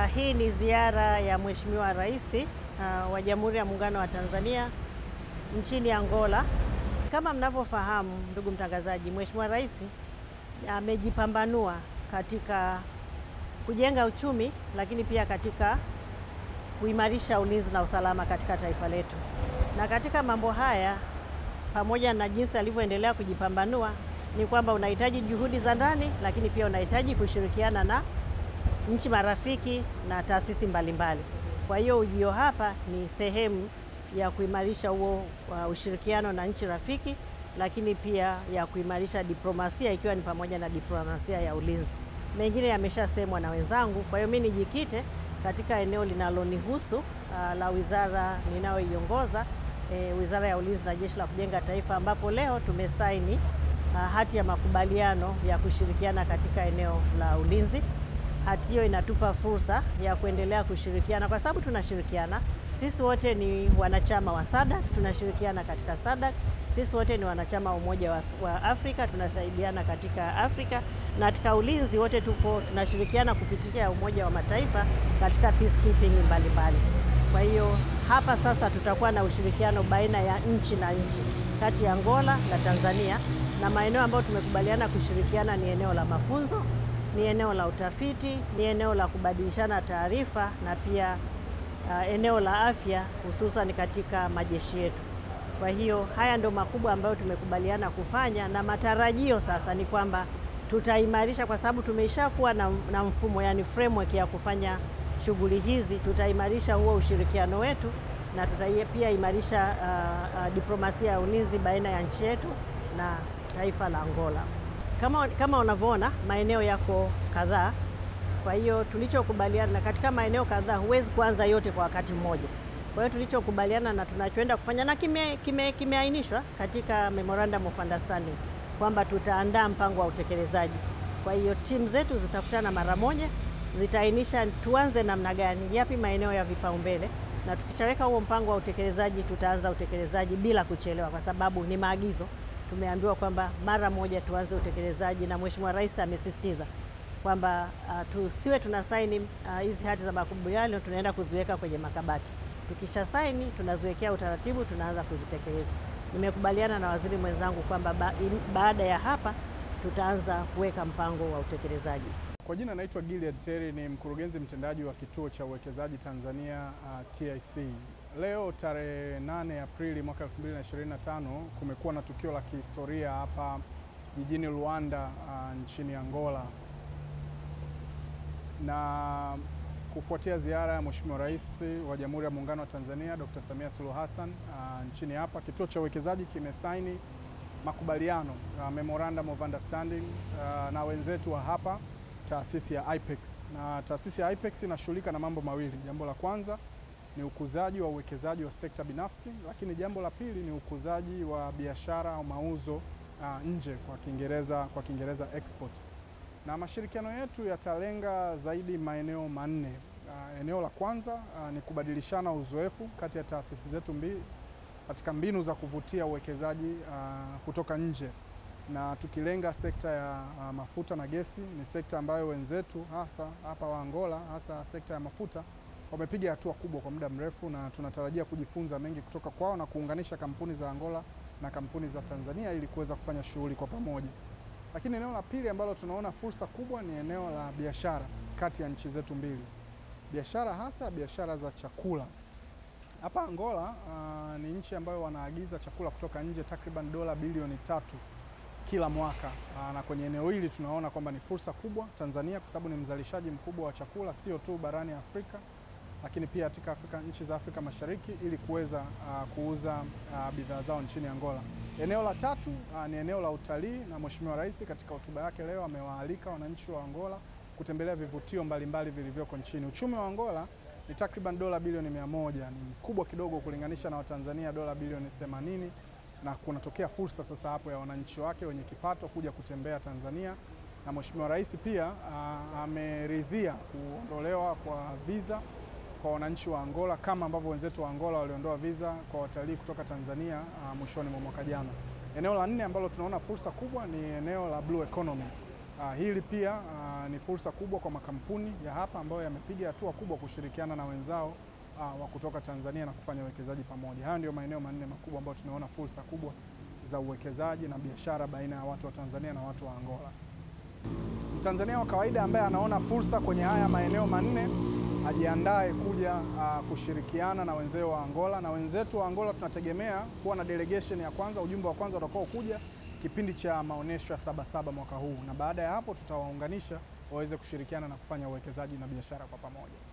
Hii ni ziara ya Mheshimiwa Rais wa Jamhuri ya Muungano wa Tanzania nchini Angola. Kama mnavyofahamu, ndugu mtangazaji, Mheshimiwa Rais amejipambanua katika kujenga uchumi, lakini pia katika kuimarisha ulinzi na usalama katika taifa letu. Na katika mambo haya, pamoja na jinsi alivyoendelea kujipambanua, ni kwamba unahitaji juhudi za ndani, lakini pia unahitaji kushirikiana na nchi marafiki na taasisi mbalimbali. Kwa hiyo ujio hapa ni sehemu ya kuimarisha huo ushirikiano na nchi rafiki, lakini pia ya kuimarisha diplomasia, ikiwa ni pamoja na diplomasia ya ulinzi. Mengine yameshasemwa na wenzangu, kwa hiyo mimi nijikite katika eneo linalonihusu la wizara ninayoiongoza, Wizara ya Ulinzi na Jeshi la Kujenga Taifa, ambapo leo tumesaini hati ya makubaliano ya kushirikiana katika eneo la ulinzi. Hati hiyo inatupa fursa ya kuendelea kushirikiana kwa sababu tunashirikiana. Sisi wote ni wanachama wa SADC, tunashirikiana katika SADC. Sisi wote ni wanachama wa Umoja wa Afrika, tunasaidiana katika Afrika, na katika ulinzi wote tunashirikiana kupitia Umoja wa Mataifa katika peacekeeping mbalimbali. Kwa hiyo hapa sasa tutakuwa na ushirikiano baina ya nchi na nchi, kati ya Angola na Tanzania, na maeneo ambayo tumekubaliana kushirikiana ni eneo la mafunzo, ni eneo la utafiti, ni eneo la kubadilishana taarifa, na pia eneo la afya, hususan katika majeshi yetu. Kwa hiyo haya ndio makubwa ambayo tumekubaliana kufanya, na matarajio sasa ni kwamba tutaimarisha, kwa sababu tumeishakuwa na mfumo, yani framework ya kufanya shughuli hizi. Tutaimarisha huo ushirikiano wetu, na pia imarisha diplomasia ya ulinzi baina ya nchi yetu na taifa la Angola. Kama unavyoona, maeneo yako kadhaa. Kwa hiyo tulichokubaliana, katika maeneo kadhaa huwezi kuanza yote kwa wakati mmoja. Kwa hiyo tulichokubaliana na tunachoenda kufanya, na kimeainishwa katika Memorandum of Understanding, kwamba tutaandaa mpango wa utekelezaji. Kwa hiyo timu zetu zitakutana mara moja, zitaainisha tuanze namna gani, yapi maeneo ya vipaumbele, na tukishaweka huo mpango wa utekelezaji tutaanza utekelezaji bila kuchelewa, kwa sababu ni maagizo. Tumeambiwa kwamba mara moja tuanze utekelezaji, na Mheshimiwa Rais amesisitiza kwamba tusiwe tunasaini hizi hati za makubaliano tunaenda kuziweka kwenye makabati. Tukisha saini tunaziwekea utaratibu, tunaanza kuzitekeleza. Nimekubaliana na waziri mwenzangu kwamba baada ya hapa tutaanza kuweka mpango wa utekelezaji. Kwa jina naitwa Gilead Terry, ni mkurugenzi mtendaji wa Kituo cha Uwekezaji Tanzania TIC. Leo tarehe 8 Aprili mwaka 2025 kumekuwa na tukio la kihistoria hapa jijini Luanda nchini Angola. Na kufuatia ziara ya Mheshimiwa Rais wa Jamhuri ya Muungano wa Tanzania Dr. Samia Suluhu Hassan nchini hapa, kituo cha uwekezaji kimesaini makubaliano Memorandum of Understanding na wenzetu wa hapa taasisi ya IPEX. Na taasisi ya IPEX inashughulika na mambo mawili. Jambo la kwanza ni ukuzaji wa uwekezaji wa sekta binafsi, lakini jambo la pili ni ukuzaji wa biashara au mauzo nje, kwa Kiingereza export. Na mashirikiano yetu yatalenga zaidi maeneo manne. Eneo la kwanza ni kubadilishana uzoefu kati ya taasisi zetu mbili katika mbinu za kuvutia uwekezaji kutoka nje, na tukilenga sekta ya mafuta na gesi. Ni sekta ambayo wenzetu hasa hapa wa Angola, hasa sekta ya mafuta, wamepiga hatua kubwa kwa muda mrefu, na tunatarajia kujifunza mengi kutoka kwao na kuunganisha kampuni za Angola na kampuni za Tanzania ili kuweza kufanya shughuli kwa pamoja. Lakini eneo la pili ambalo tunaona fursa kubwa ni eneo la biashara kati ya nchi zetu mbili. Biashara hasa biashara za chakula. Hapa Angola ni nchi ambayo wanaagiza chakula kutoka nje takriban dola bilioni 3 kila mwaka. Na kwenye eneo hili tunaona kwamba ni fursa kubwa Tanzania, kwa sababu ni mzalishaji mkubwa wa chakula sio tu barani Afrika, lakini pia katika nchi za Afrika Mashariki, ili kuweza kuuza bidhaa zao nchini Angola. Eneo la tatu ni eneo la utalii, na Mheshimiwa Rais katika hotuba yake leo amewaalika wananchi wa Angola kutembelea vivutio mbalimbali vilivyoko nchini. Uchumi wa Angola ni takriban dola bilioni 100, ni mkubwa kidogo kulinganisha na Watanzania dola bilioni 80, na kunatokea fursa sasa hapo ya wananchi wake wenye kipato kuja kutembea Tanzania. Na Mheshimiwa Rais pia ameridhia kuondolewa kwa visa kwa wananchi wa Angola, kama ambavyo wenzetu wa Angola waliondoa visa kwa watalii kutoka Tanzania mwishoni mwa mwaka jana. Eneo la nne ambalo tunaona fursa kubwa ni eneo la blue economy. Hili pia ni fursa kubwa kwa makampuni ya hapa ambayo yamepiga hatua kubwa kushirikiana na wenzao wa kutoka Tanzania na kufanya uwekezaji pamoja. Haya ndio maeneo manne makubwa ambayo tunaona fursa kubwa za uwekezaji na biashara baina ya watu wa Tanzania na watu wa Angola. Mtanzania wa kawaida ambaye anaona fursa kwenye haya maeneo manne ajiandae kuja kushirikiana na wenzao wa Angola, na wenzetu wa Angola tunategemea kuwa na delegation ya kwanza, ujumbe wa kwanza utakao kuja kipindi cha maonesho ya Sabasaba mwaka huu, na baada ya hapo tutawaunganisha waweze kushirikiana na kufanya uwekezaji na biashara kwa pamoja.